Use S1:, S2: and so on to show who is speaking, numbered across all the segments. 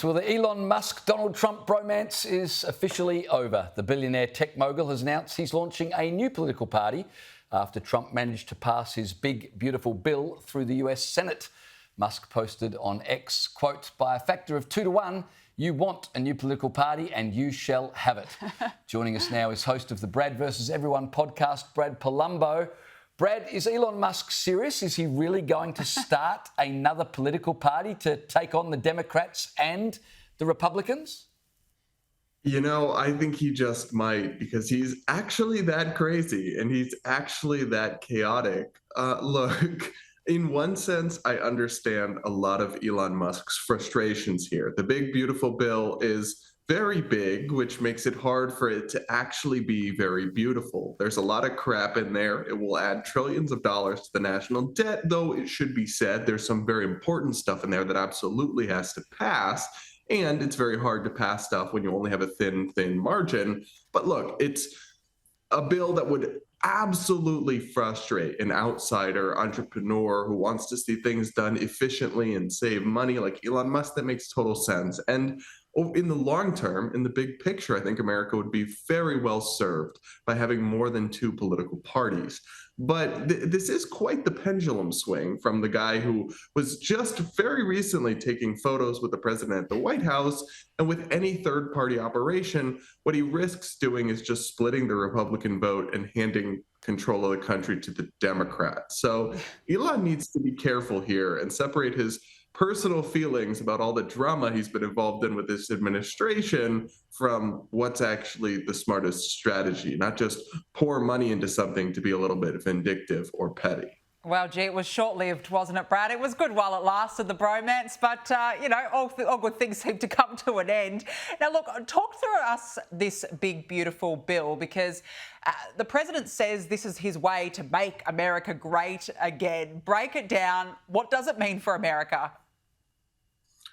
S1: Well, the Elon Musk-Donald Trump bromance is officially over. The billionaire tech mogul has announced he's launching a new political party after Trump managed to pass his big, beautiful bill through the US Senate. Musk posted on X, quote, "By a factor of 2-1, you want a new political party and you shall have it." Joining us now is host of the Brad versus Everyone podcast, Brad Polumbo. Brad, is Elon Musk serious? Is he really going to start another political party to take on the Democrats and the Republicans?
S2: You know, I think he just might, because he's actually that crazy and he's actually that chaotic. Look, in one sense, I understand a lot of Elon Musk's frustrations here. The big, beautiful bill is very big, which makes it hard for it to actually be very beautiful. There's a lot of crap in there. It will add trillions of dollars to the national debt, though it should be said there's some very important stuff in there that absolutely has to pass. And it's very hard to pass stuff when you only have a thin margin. But look, it's a bill that would absolutely frustrate an outsider entrepreneur who wants to see things done efficiently and save money like Elon Musk. That makes total sense. And in the long term, in the big picture, I think America would be very well served by having more than two political parties. But this is quite the pendulum swing from the guy who was just very recently taking photos with the president at the White House. And with any third party operation, what he risks doing is just splitting the Republican vote and handing control of the country to the Democrats. So Elon needs to be careful here and separate his personal feelings about all the drama he's been involved in with this administration from what's actually the smartest strategy, not just pour money into something to be a little bit vindictive or petty.
S3: Well, gee, it was short-lived, wasn't it, Brad? It was good while it lasted, the bromance, but, all good things seem to come to an end. Now, look, talk through us this big, beautiful bill, because the president says this is his way to make America great again. Break it down. What does it mean for America?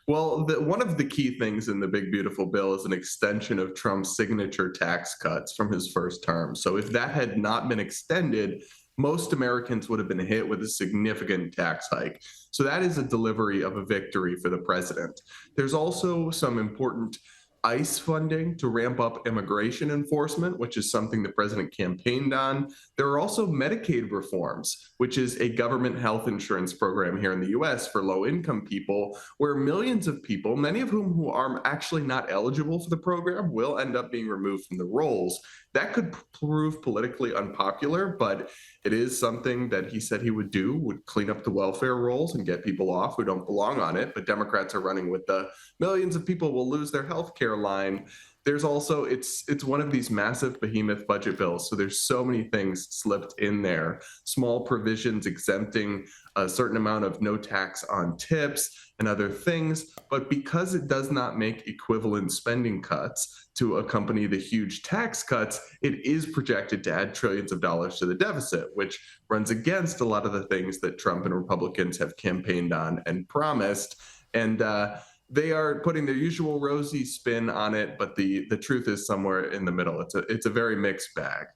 S2: Well, one of the key things in the big, beautiful bill is an extension of Trump's signature tax cuts from his first term. So if that had not been extended, most Americans would have been hit with a significant tax hike. So that is a delivery of a victory for the president. There's also some important ICE funding to ramp up immigration enforcement, which is something the president campaigned on. There are also Medicaid reforms, which is a government health insurance program here in the US for low-income people, where millions of people, many of whom are actually not eligible for the program, will end up being removed from the rolls. That could prove politically unpopular, but it is something that he said he would do, would clean up the welfare rolls and get people off who don't belong on it. But Democrats are running with the millions of people will lose their health care line. There's also, it's one of these massive behemoth budget bills. So there's so many things slipped in there. Small provisions exempting a certain amount of no tax on tips and other things. But because it does not make equivalent spending cuts to accompany the huge tax cuts, it is projected to add trillions of dollars to the deficit, which runs against a lot of the things that Trump and Republicans have campaigned on and promised. And they are putting their usual rosy spin on it, but the truth is somewhere in the middle. It's a very mixed bag.